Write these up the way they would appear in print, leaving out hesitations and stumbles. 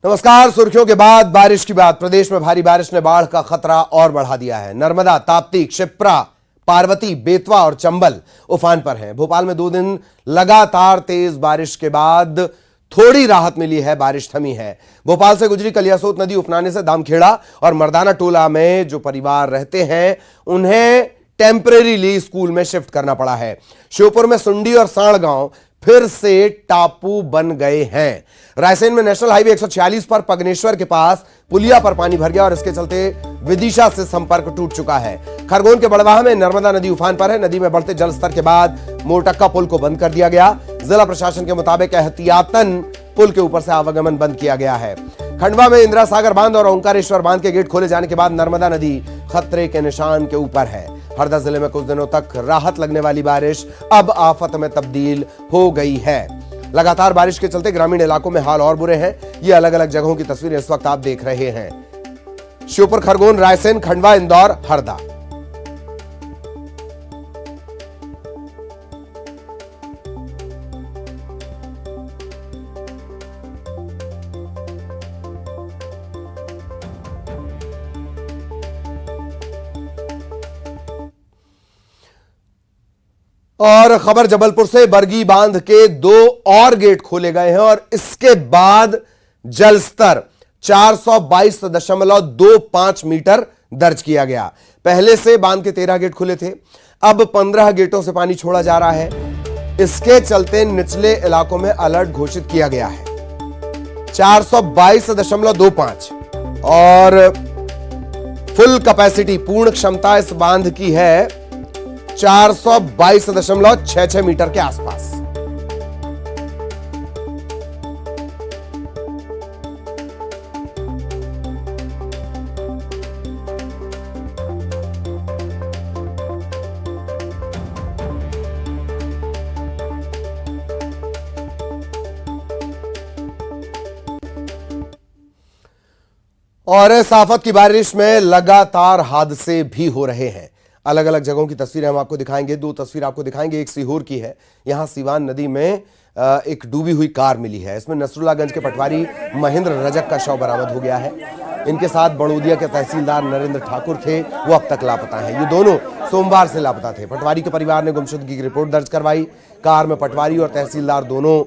नमस्कार। सुर्खियों के बाद बारिश की बात। प्रदेश में भारी बारिश ने बाढ़ का खतरा और बढ़ा दिया है। नर्मदा, ताप्ती, क्षिप्रा, पार्वती, बेतवा और चंबल उफान पर हैं। भोपाल में 2 दिन लगातार तेज बारिश के बाद थोड़ी राहत मिली है, बारिश थमी है। भोपाल से गुजरी कलियासोत नदी उफनाने से दामखेड़ा और मर्दाना टोला में जो परिवार रहते हैं उन्हें टेम्परेरीली स्कूल में शिफ्ट करना पड़ा है। श्योपुर में सुंडी और साण गांव फिर से टापू बन गए हैं। रायसेन में नेशनल हाईवे 146 पर पगनेश्वर के पास पुलिया पर पानी भर गया और इसके चलते विदिशा से संपर्क टूट चुका है। खरगोन के बड़वाह में नर्मदा नदी उफान पर है। नदी में बढ़ते जल स्तर के बाद मोरटक्का पुल को बंद कर दिया गया। जिला प्रशासन के मुताबिक एहतियातन पुल के ऊपर से आवागमन बंद किया गया है। खंडवा में इंदिरा सागर बांध और ओंकारेश्वर बांध के गेट खोले जाने के बाद नर्मदा नदी खतरे के निशान के ऊपर है। हरदा जिले में कुछ दिनों तक राहत लगने वाली बारिश अब आफत में तब्दील हो गई है। लगातार बारिश के चलते ग्रामीण इलाकों में हाल और बुरे हैं। ये अलग अलग जगहों की तस्वीरें इस वक्त आप देख रहे हैं। श्योपुर, खरगोन, रायसेन, खंडवा, इंदौर, हरदा। और खबर जबलपुर से, बरगी बांध के 2 और गेट खोले गए हैं और इसके बाद जल स्तर 422.25 मीटर दर्ज किया गया। पहले से बांध के 13 गेट खुले थे, अब 15 गेटों से पानी छोड़ा जा रहा है। इसके चलते निचले इलाकों में अलर्ट घोषित किया गया है। 422.25 और फुल कैपेसिटी, पूर्ण क्षमता इस बांध की है 422.66 मीटर के आसपास। और इस आफत की बारिश में लगातार हादसे भी हो रहे हैं। अलग अलग जगहों की तस्वीरें हम आपको दिखाएंगे। 2 तस्वीर आपको दिखाएंगे। एक सीहोर की है। यहां सीवान नदी में एक डूबी हुई कार मिली है। इसमें नसरुल्लागंज के पटवारी महेंद्र रजक का शव बरामद हो गया है। इनके साथ बड़ौदिया के तहसीलदार नरेंद्र ठाकुर थे, वो अब तक लापता हैं। ये दोनों सोमवार से लापता थे। पटवारी के परिवार ने गुमशुदगी की रिपोर्ट दर्ज करवाई। कार में पटवारी और तहसीलदार दोनों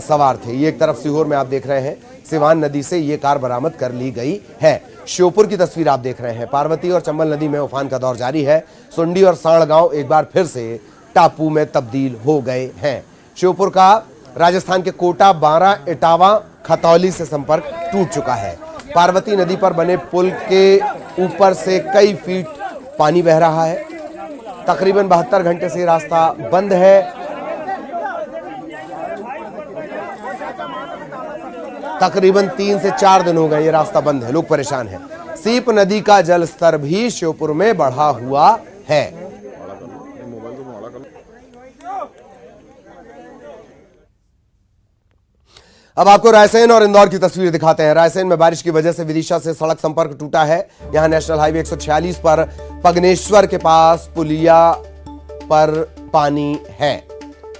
सवार थे। ये एक तरफ सीहोर में आप देख रहे हैं, सिवान नदी से ये कार बरामद कर ली गई है। श्योपुर की तस्वीर आप देख रहे हैं। पार्वती और चंबल नदी में उफान का दौर जारी है। सुंडी और साण गांव एक बार फिर से टापू में तब्दील हो गए हैं। श्योपुर का राजस्थान के कोटा, बारा, इटावा, खतौली से संपर्क टूट चुका है। पार्वती नदी पर बने पुल के ऊपर से कई फीट पानी बह रहा है। तकरीबन 72 घंटे से रास्ता बंद है। तकरीबन 3 से 4 दिन हो गए ये रास्ता बंद है, लोग परेशान हैं। सीप नदी का जल स्तर भी श्योपुर में बढ़ा हुआ है। अब आपको रायसेन और इंदौर की तस्वीर दिखाते हैं। रायसेन में बारिश की वजह से विदिशा से सड़क संपर्क टूटा है। यहां नेशनल हाईवे 146 पर पगनेश्वर के पास पुलिया पर पानी है।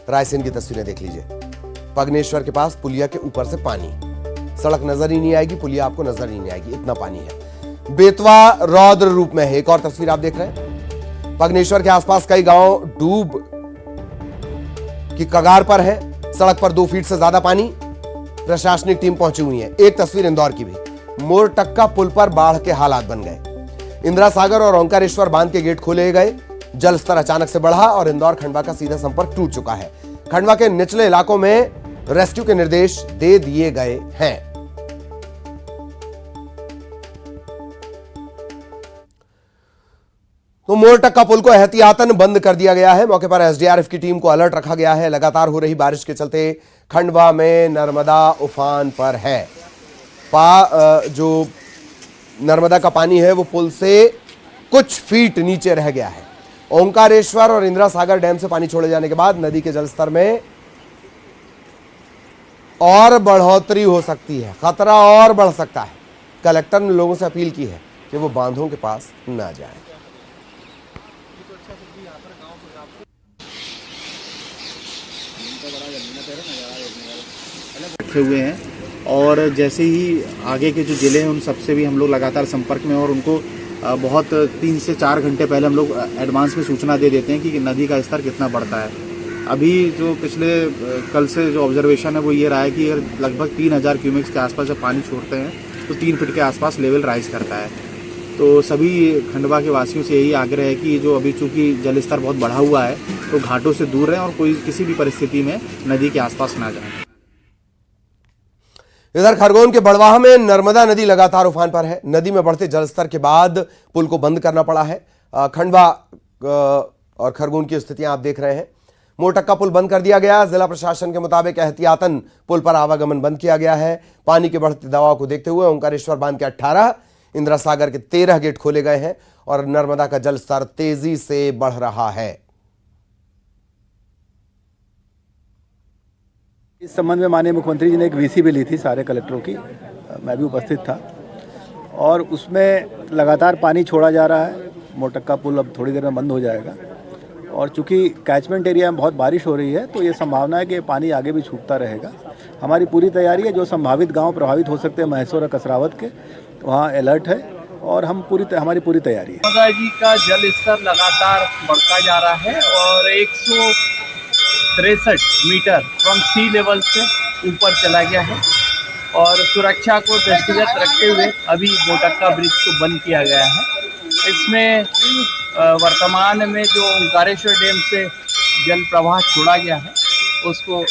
रायसेन की तस्वीरें देख लीजिए। पगनेश्वर के पास पुलिया के ऊपर से पानी, सड़क नजर ही नहीं आएगी, पुलिया आपको नजर ही नहीं आएगी, इतना पानी है। बेतवा रौद्र रूप में है। एक और तस्वीर आप देख रहे हैं। पगनेश्वर के आसपास कई गांव डूब की कगार पर है। सड़क पर 2 फीट से ज्यादा पानी। प्रशासनिक टीम पहुंची हुई है। एक तस्वीर इंदौर की भी। मोरटक्का पुल पर बाढ़ के हालात बन गए। इंदिरा सागर और ओंकारेश्वर बांध के गेट खोले गए। जल स्तर अचानक से बढ़ा और इंदौर खंडवा का सीधा संपर्क टूट चुका है। खंडवा के निचले इलाकों में रेस्क्यू के निर्देश दे दिए गए हैं। तो मोरटक्का पुल को एहतियातन बंद कर दिया गया है। मौके पर एसडीआरएफ की टीम को अलर्ट रखा गया है। लगातार हो रही बारिश के चलते खंडवा में नर्मदा उफान पर है। जो नर्मदा का पानी है वो पुल से कुछ फीट नीचे रह गया है। ओंकारेश्वर और इंदिरा सागर डैम से पानी छोड़े जाने के बाद नदी के जलस्तर में और बढ़ोतरी हो सकती है, खतरा और बढ़ सकता है। कलेक्टर ने लोगों से अपील की है कि वो बांधों के पास ना जाएं। रखे हुए हैं और जैसे ही आगे के जो ज़िले हैं उन सबसे भी हम लोग लगातार संपर्क में, और उनको बहुत 3 से 4 घंटे पहले हम लोग एडवांस में सूचना दे देते हैं कि नदी का स्तर कितना बढ़ता है। अभी जो पिछले कल से जो ऑब्जर्वेशन है वो ये रहा है कि लगभग 3000 क्यूमिक्स के आसपास जब पानी छोड़ते हैं तो 3 फीट के आसपास लेवल राइज करता है। तो सभी खंडवा के वासियों से यही आग्रह है कि जो अभी चूँकि जल स्तर बहुत बढ़ा हुआ है तो घाटों से दूर रहें और कोई किसी भी परिस्थिति में नदी के आसपास ना जाएं। इधर खरगोन के बड़वाह में नर्मदा नदी लगातार उफान पर है। नदी में बढ़ते जलस्तर के बाद पुल को बंद करना पड़ा है। खंडवा और खरगोन की स्थितियां आप देख रहे हैं। मोरटक्का पुल बंद कर दिया गया। जिला प्रशासन के मुताबिक एहतियातन पुल पर आवागमन बंद किया गया है। पानी के बढ़ते दबाव को देखते हुए ओंकारेश्वर बांध के 18, इंदिरा सागर के 13 गेट खोले गए हैं और नर्मदा का जलस्तर तेजी से बढ़ रहा है। इस संबंध में माननीय मुख्यमंत्री जी ने एक वीसी भी ली थी सारे कलेक्टरों की, मैं भी उपस्थित था, और उसमें लगातार पानी छोड़ा जा रहा है। मोरटक्का पुल अब थोड़ी देर में बंद हो जाएगा और चूंकि कैचमेंट एरिया में बहुत बारिश हो रही है तो ये संभावना है कि पानी आगे भी छूटता रहेगा। हमारी पूरी तैयारी है। जो संभावित गांव प्रभावित हो सकते हैं महसौर और कसरावत के, वहाँ अलर्ट है और हमारी पूरी तैयारी है। नर्मदा जी का जल स्तर लगातार बढ़ता जा रहा है और 163 मीटर फ्रॉम सी लेवल से ऊपर चला गया है और सुरक्षा को दृष्टिगत रखते हुए अभी मोरटक्का ब्रिज को बंद किया गया है। इसमें वर्तमान में जो ओंकारेश्वर डैम से जल प्रवाह छोड़ा गया है उसको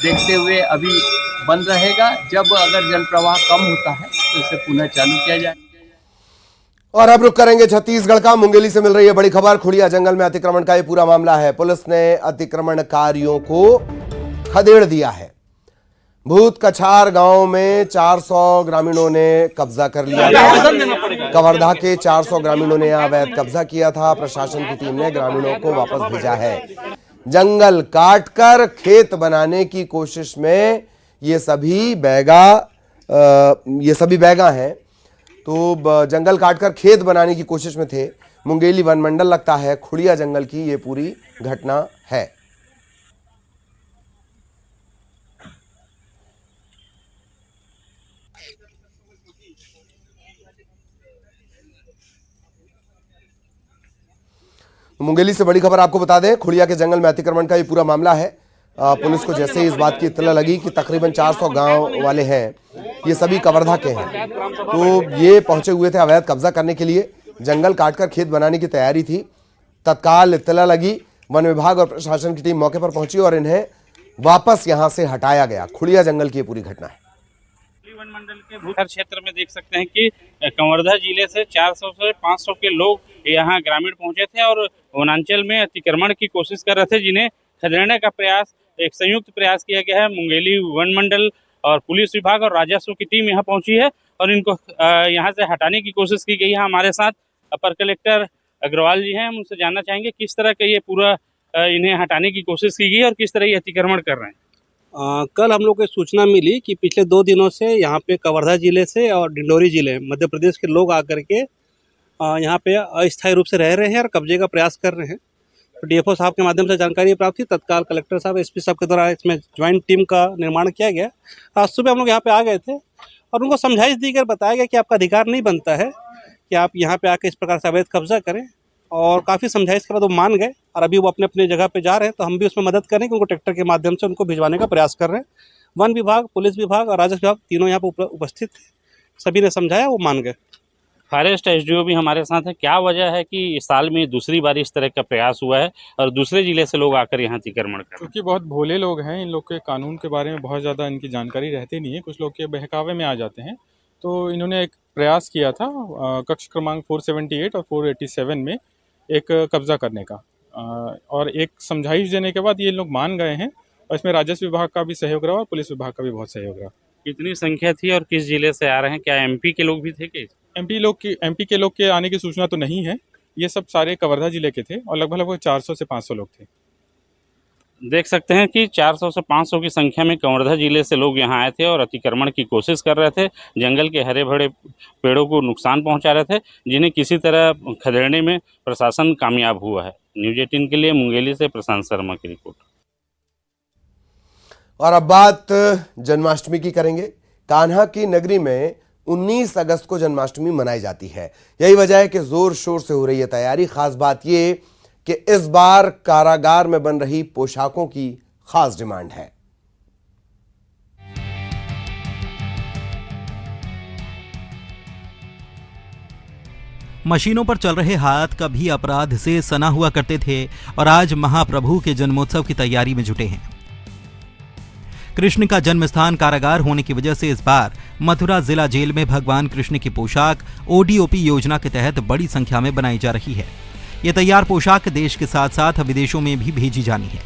देखते हुए अभी बंद रहेगा। जब अगर जल प्रवाह कम होता है तो इसे पुनः चालू किया जाए। और अब रुक करेंगे छत्तीसगढ़ का। मुंगेली से मिल रही है बड़ी खबर। खुड़िया जंगल में अतिक्रमण का यह पूरा मामला है। पुलिस ने अतिक्रमणकारियों को खदेड़ दिया है। भूत कछार गांव में 400 ग्रामीणों ने कब्जा कर लिया था। कवर्धा के 400 ग्रामीणों ने अवैध कब्जा किया था। प्रशासन की टीम ने ग्रामीणों को वापस भेजा है। जंगल काटकर खेत बनाने की कोशिश में ये सभी बैगा हैं। तो जंगल काटकर खेत बनाने की कोशिश में थे। मुंगेली वन मंडल लगता है खुड़िया जंगल की ये पूरी घटना है। मुंगेली से बड़ी खबर आपको बता दें, खुड़िया के जंगल में अतिक्रमण का ये पूरा मामला है। पुलिस को जैसे ही इस बात की इत्तला लगी कि तकरीबन 400 गांव वाले हैं, ये सभी कवर्धा के हैं, तो ये पहुंचे हुए थे अवैध कब्जा करने के लिए। जंगल काटकर खेत बनाने की तैयारी थी। तत्काल इत्तला लगी। वन विभाग और प्रशासन की टीम मौके पर पहुंची और इन्हें वापस यहां से हटाया गया। खुड़िया जंगल की ये पूरी घटना है। वन मंडल के भूतहर क्षेत्र में देख सकते हैं कि कवर्धा जिले से 400 से 500 के लोग यहाँ ग्रामीण पहुंचे थे और वनांचल में अतिक्रमण की कोशिश कर रहे थे, जिन्हें खदेड़ने का प्रयास, एक संयुक्त प्रयास किया गया है। मुंगेली वन मंडल और पुलिस विभाग और राजस्व की टीम यहाँ पहुंची है और इनको यहाँ से हटाने की कोशिश की गई है। हमारे साथ अपर कलेक्टर अग्रवाल जी हैं। हम उनसे जानना चाहेंगे किस तरह का ये पूरा इन्हें हटाने की कोशिश की गई और किस तरह ये अतिक्रमण कर रहे हैं। कल हम लोग को सूचना मिली कि पिछले 2 दिनों से यहाँ पे कवर्धा जिले से और डिंडोरी जिले मध्य प्रदेश के लोग आकर के यहाँ पे अस्थायी रूप से रह रहे हैं और कब्जे का प्रयास कर रहे हैं। तो डीएफओ साहब के माध्यम से जानकारी प्राप्त हुई। तत्काल कलेक्टर साहब, एसपी साहब के द्वारा इसमें ज्वाइंट टीम का निर्माण किया गया। आज सुबह हम लोग यहाँ पे आ गए थे और उनको समझाइश देकर बताया गया कि आपका अधिकार नहीं बनता है कि आप यहाँ पे आकर इस प्रकार से अवैध कब्जा करें, और काफ़ी समझाइश के बाद वो मान गए और अभी वो अपने अपने जगह पे जा रहे हैं। तो हम भी उसमें मदद करें कि उनको ट्रैक्टर के माध्यम से उनको भिजवाने का प्रयास कर रहे हैं। वन विभाग, पुलिस विभाग और राजस्व विभाग तीनों यहाँ पर उपस्थित थे। सभी ने समझाया, वो मान गए। फॉरेस्ट एसडीओ भी हमारे साथ है। क्या वजह है कि इस साल में दूसरी बार इस तरह का प्रयास हुआ है और दूसरे जिले से लोग आकर यहाँ अतिक्रमण कर रहे हैं? क्योंकि बहुत भोले लोग हैं, इन लोग के कानून के बारे में बहुत ज़्यादा इनकी जानकारी रहती नहीं है। कुछ लोग के बहकावे में आ जाते हैं। तो इन्होंने एक प्रयास किया था कक्ष क्रमांक 478 और 487 में एक कब्जा करने का, और एक समझाइश देने के बाद ये लोग मान गए हैं। और इसमें राजस्व विभाग का भी सहयोग रहा और पुलिस विभाग का भी बहुत सहयोग रहा। कितनी संख्या थी और किस जिले से आ रहे हैं? क्या एमपी के लोग भी थे कि? एमपी के लोग के आने की सूचना तो नहीं है। ये सब सारे कवर्धा जिले के थे और लगभग 400 से 500 लोग थे। देख सकते हैं कि 400 से 500 की संख्या में कवर्धा जिले से लोग यहाँ आए थे और अतिक्रमण की कोशिश कर रहे थे। जंगल के हरे भरे पेड़ों को नुकसान पहुँचा रहे थे, जिन्हें किसी तरह खदेड़ने में प्रशासन कामयाब हुआ है। न्यूज़ 18 के लिए मुंगेली से प्रशांत शर्मा की रिपोर्ट। और अब बात जन्माष्टमी की करेंगे। कान्हा की नगरी में 19 अगस्त को जन्माष्टमी मनाई जाती है। यही वजह है कि जोर शोर से हो रही है तैयारी। खास बात यह कि इस बार कारागार में बन रही पोशाकों की खास डिमांड है। मशीनों पर चल रहे हाथ कभी अपराध से सना हुआ करते थे और आज महाप्रभु के जन्मोत्सव की तैयारी में जुटे हैं। कृष्ण का जन्म स्थान कारागार होने की वजह से इस बार मथुरा जिला जेल में भगवान कृष्ण की पोशाक ओडीओपी योजना के तहत बड़ी संख्या में बनाई जा रही है। ये तैयार पोशाक देश के साथ साथ विदेशों में भी भेजी जानी है।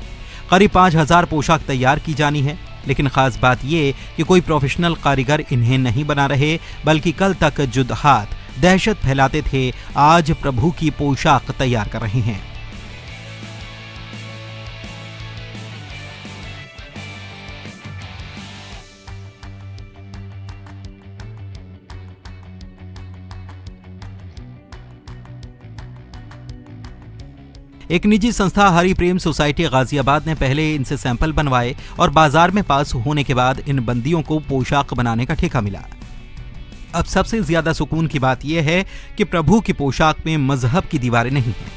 करीब 5000 पोशाक तैयार की जानी है। लेकिन खास बात ये कि कोई प्रोफेशनल कारीगर इन्हें नहीं बना रहे, बल्कि कल तक जुद हाथ दहशत फैलाते थे, आज प्रभु की पोशाक तैयार कर रहे हैं। एक निजी संस्था हरि प्रेम सोसाइटी गाजियाबाद ने पहले इनसे सैंपल बनवाए और बाजार में पास होने के बाद इन बंदियों को पोशाक बनाने का ठेका मिला। अब सबसे ज्यादा सुकून की बात यह है कि प्रभु की पोशाक में मजहब की दीवारें नहीं हैं।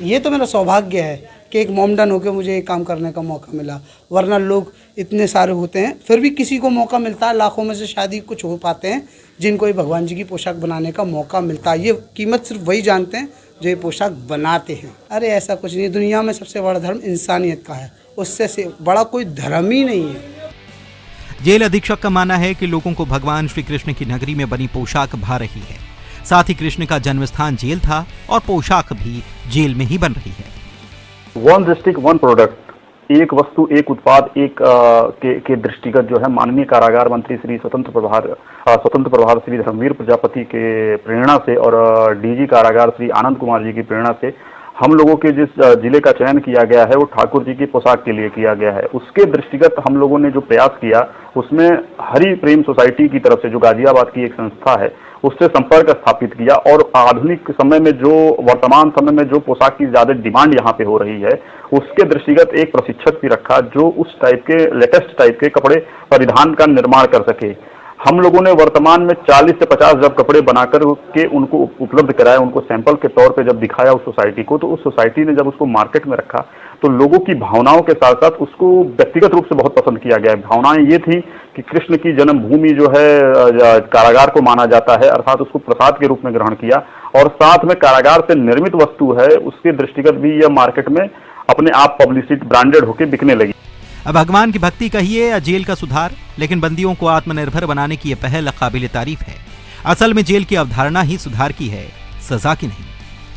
ये तो मेरा सौभाग्य है कि एक मोमडन होकर मुझे ये काम करने का मौका मिला, वरना लोग इतने सारे होते हैं, फिर भी किसी को मौका मिलता है। लाखों में से शायद ही कुछ हो पाते हैं जिनको ये भगवान जी की पोशाक बनाने का मौका मिलता है। ये कीमत सिर्फ वही जानते हैं जो ये पोशाक बनाते हैं। अरे ऐसा कुछ नहीं, दुनिया में सबसे बड़ा धर्म इंसानियत का है, उससे बड़ा कोई धर्म ही नहीं है। जेल अधीक्षक का मानना है कि लोगों को भगवान श्री कृष्ण की नगरी में बनी पोशाक भा रही है। साथ ही कृष्ण का जन्म स्थान जेल था और पोशाक भी जेल में ही बन रही है। वन डिस्ट्रिक्ट वन प्रोडक्ट, एक वस्तु एक उत्पाद एक के दृष्टिगत जो है माननीय कारागार मंत्री श्री स्वतंत्र प्रभार श्री धर्मवीर प्रजापति के प्रेरणा से और डीजी कारागार श्री आनंद कुमार जी की प्रेरणा से हम लोगों के जिस जिले का चयन किया गया है वो ठाकुर जी की पोशाक के लिए किया गया है। उसके दृष्टिगत हम लोगों ने जो प्रयास किया उसमें हरि प्रेम सोसाइटी की तरफ से, जो गाजियाबाद की एक संस्था है, उससे संपर्क स्थापित किया और आधुनिक समय में जो वर्तमान समय में जो पोशाक की ज्यादा डिमांड यहाँ पे हो रही है उसके दृष्टिगत एक प्रशिक्षक भी रखा जो उस टाइप के लेटेस्ट टाइप के कपड़े परिधान का निर्माण कर सके। हम लोगों ने वर्तमान में 40 से 50 जब कपड़े बनाकर के उनको उपलब्ध कराया, उनको सैंपल के तौर पे जब दिखाया उस सोसाइटी को, तो उस सोसाइटी ने जब उसको मार्केट में रखा तो लोगों की भावनाओं के साथ साथ उसको व्यक्तिगत रूप से बहुत पसंद किया गया। भावनाएं ये थी कि कृष्ण की जन्मभूमि जो है कारागार को माना जाता है, अर्थात उसको प्रसाद के रूप में ग्रहण किया और साथ में कारागार से निर्मित वस्तु है उसके दृष्टिगत भी यह मार्केट में अपने आप पब्लिसिटी ब्रांडेड होकर बिकने लगी। अब भगवान की भक्ति कहिए या जेल का सुधार, लेकिन बंदियों को आत्मनिर्भर बनाने की यह पहल काबिल तारीफ है। असल में जेल की अवधारणा ही सुधार की है, सजा की नहीं।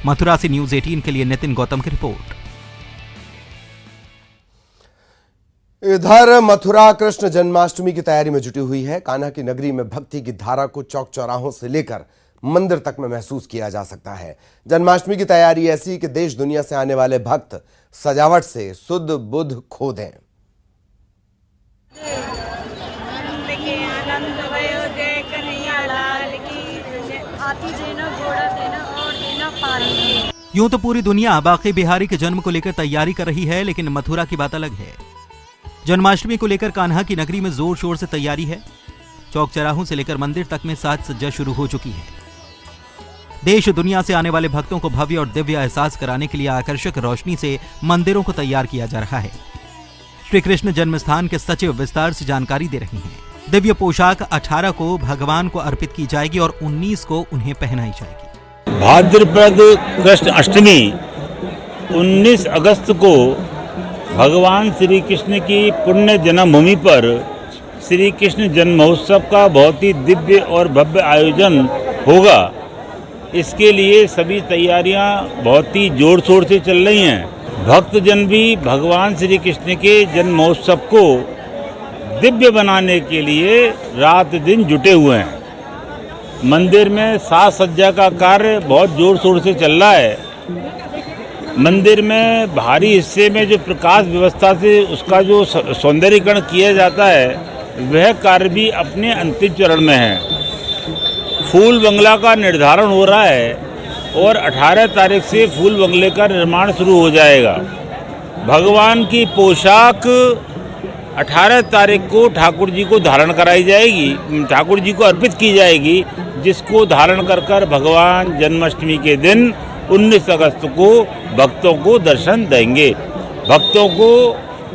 मथुरा से न्यूज़ 18 के लिए नितिन गौतम की रिपोर्ट। इधर मथुरा कृष्ण जन्माष्टमी की तैयारी में जुटी हुई है। कान्हा की नगरी में भक्ति की धारा को चौक चौराहों से लेकर मंदिर तक में महसूस किया जा सकता है। जन्माष्टमी की तैयारी ऐसी कि देश दुनिया से आने वाले भक्त सजावट से सुध बुध खो दें। यूं तो पूरी दुनिया बाकी बिहारी के जन्म को लेकर तैयारी कर रही है, लेकिन मथुरा की बात अलग है। जन्माष्टमी को लेकर कान्हा की नगरी में जोर शोर से तैयारी है। चौक चौराहों से लेकर मंदिर तक में साज सज्जा शुरू हो चुकी है। देश दुनिया से आने वाले भक्तों को भव्य और दिव्य एहसास कराने के लिए आकर्षक रोशनी से मंदिरों को तैयार किया जा रहा है। श्री कृष्ण जन्म स्थान के सचिव विस्तार से जानकारी दे रहे हैं। दिव्य पोशाक 18 को भगवान को अर्पित की जाएगी और 19 को उन्हें पहनाई जाएगी। भाद्रपद कृष्ण अष्टमी 19 अगस्त को भगवान श्री कृष्ण की पुण्य जन्मभूमि पर श्री कृष्ण जन्म महोत्सव का बहुत ही दिव्य और भव्य आयोजन होगा। इसके लिए सभी तैयारियां बहुत ही जोर शोर से चल रही हैं। भक्तजन भी भगवान श्री कृष्ण के जन्म महोत्सव को दिव्य बनाने के लिए रात दिन जुटे हुए हैं। मंदिर में साज सज्जा का कार्य बहुत जोर शोर से चल रहा है। मंदिर में बाहरी हिस्से में जो प्रकाश व्यवस्था से उसका जो सौंदर्यीकरण किया जाता है वह कार्य भी अपने अंतिम चरण में है। फूल बंगला का निर्धारण हो रहा है और 18 तारीख से फूल बंगले का निर्माण शुरू हो जाएगा। भगवान की पोशाक 18 तारीख को ठाकुर जी को धारण कराई जाएगी, ठाकुर जी को अर्पित की जाएगी, जिसको धारण कर कर भगवान जन्माष्टमी के दिन 19 अगस्त को भक्तों को दर्शन देंगे। भक्तों को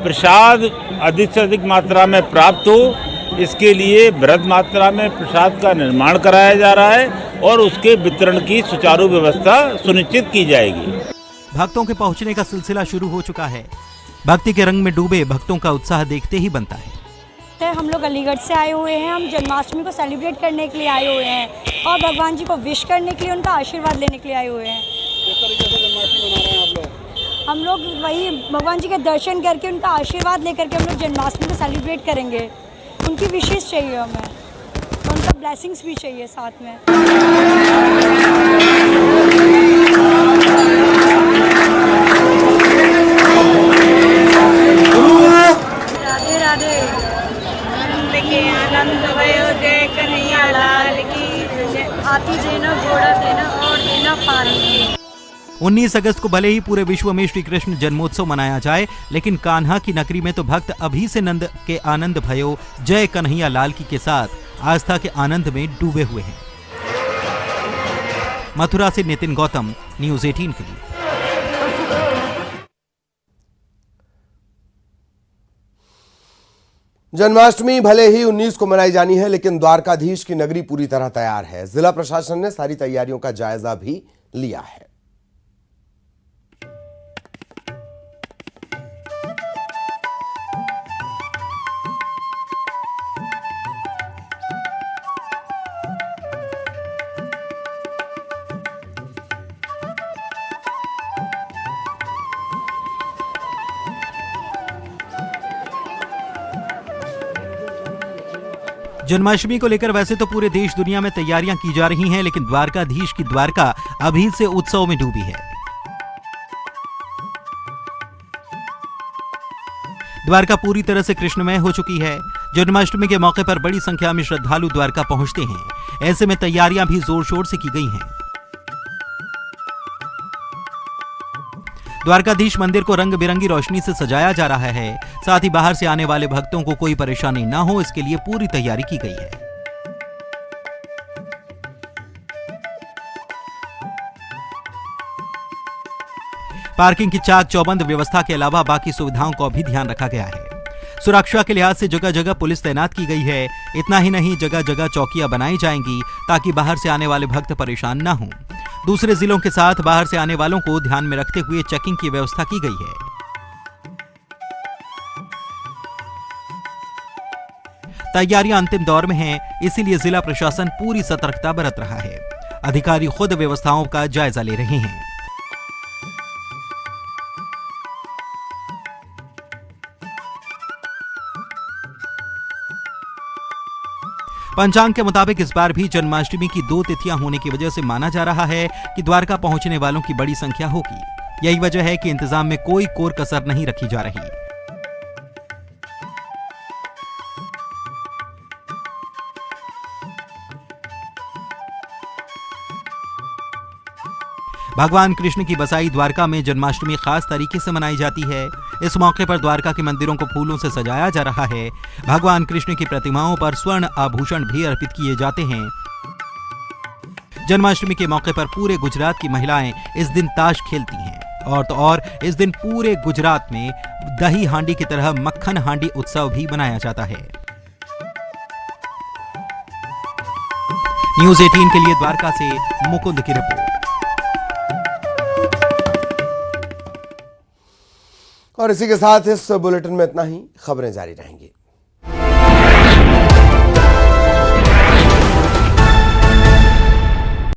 प्रसाद अधिक से अधिक मात्रा में प्राप्त हो, इसके लिए बृहद मात्रा में प्रसाद का निर्माण कराया जा रहा है और उसके वितरण की सुचारू व्यवस्था सुनिश्चित की जाएगी। भक्तों के पहुंचने का सिलसिला शुरू हो चुका है। भक्ति के रंग में डूबे भक्तों का उत्साह देखते ही बनता है। हम लोग अलीगढ़ से आए हुए हैं, हम जन्माष्टमी को सेलिब्रेट करने के लिए आए हुए हैं और भगवान जी को विश करने के लिए, उनका आशीर्वाद लेने के लिए आए हुए हैं। किस तरीके से जन्माष्टमी मना रहे हैं आप लोग? हम लोग वही भगवान जी के दर्शन करके, उनका आशीर्वाद लेकर के हम लोग जन्माष्टमी को सेलिब्रेट करेंगे। उनकी विशेष चाहिए हमें, तो उनका ब्लेसिंग्स भी चाहिए साथ में। राधे राधे। आनंद के आनंद भयो जय कन्हैया लाल की, हाथी देना घोड़ा देना और देना पानी। 19 अगस्त को भले ही पूरे विश्व में श्री कृष्ण जन्मोत्सव मनाया जाए, लेकिन कान्हा की नगरी में तो भक्त अभी से नंद के आनंद भयो जय कन्हैया लाल की के साथ आस्था के आनंद में डूबे हुए हैं। मथुरा से नितिन गौतम, न्यूज़ 18 के लिए। जन्माष्टमी भले ही 19 को मनाई जानी है, लेकिन द्वारकाधीश की नगरी पूरी तरह तैयार है। जिला प्रशासन ने सारी तैयारियों का जायजा भी लिया है। जन्माष्टमी को लेकर वैसे तो पूरे देश दुनिया में तैयारियां की जा रही हैं, लेकिन द्वारकाधीश की द्वारका अभी से उत्सव में डूबी है। द्वारका पूरी तरह से कृष्णमय हो चुकी है। जन्माष्टमी के मौके पर बड़ी संख्या में श्रद्धालु द्वारका पहुंचते हैं। ऐसे में तैयारियां भी जोर शोर से की गई हैं। द्वारकाधीश मंदिर को रंग बिरंगी रोशनी से सजाया जा रहा है। साथ ही बाहर से आने वाले भक्तों को कोई परेशानी न हो, इसके लिए पूरी तैयारी की गई है। पार्किंग की चाक चौबंद व्यवस्था के अलावा बाकी सुविधाओं का भी ध्यान रखा गया है। सुरक्षा के लिहाज से जगह जगह पुलिस तैनात की गई है। इतना ही नहीं, जगह जगह चौकियां बनाई जाएंगी ताकि बाहर से आने वाले भक्त परेशान न हों। दूसरे जिलों के साथ बाहर से आने वालों को ध्यान में रखते हुए चेकिंग की व्यवस्था की गई है। तैयारियां अंतिम दौर में हैं, इसीलिए जिला प्रशासन पूरी सतर्कता बरत रहा है। अधिकारी खुद व्यवस्थाओं का जायजा ले रहे हैं। पंचांग के मुताबिक इस बार भी जन्माष्टमी की 2 तिथियां होने की वजह से माना जा रहा है कि द्वारका पहुंचने वालों की बड़ी संख्या होगी। यही वजह है कि इंतजाम में कोई कोर कसर नहीं रखी जा रही। भगवान कृष्ण की बसाई द्वारका में जन्माष्टमी खास तरीके से मनाई जाती है। इस मौके पर द्वारका के मंदिरों को फूलों से सजाया जा रहा है। भगवान कृष्ण की प्रतिमाओं पर स्वर्ण आभूषण भी अर्पित किए जाते हैं। जन्माष्टमी के मौके पर पूरे गुजरात की महिलाएं इस दिन ताश खेलती हैं। और तो और इस दिन पूरे गुजरात में दही हांडी की तरह मक्खन हांडी उत्सव भी मनाया जाता है। न्यूज़ 18 के लिए द्वारका से मुकुंद की रिपोर्ट। और इसी के साथ इस बुलेटिन में इतना ही। खबरें जारी रहेंगी।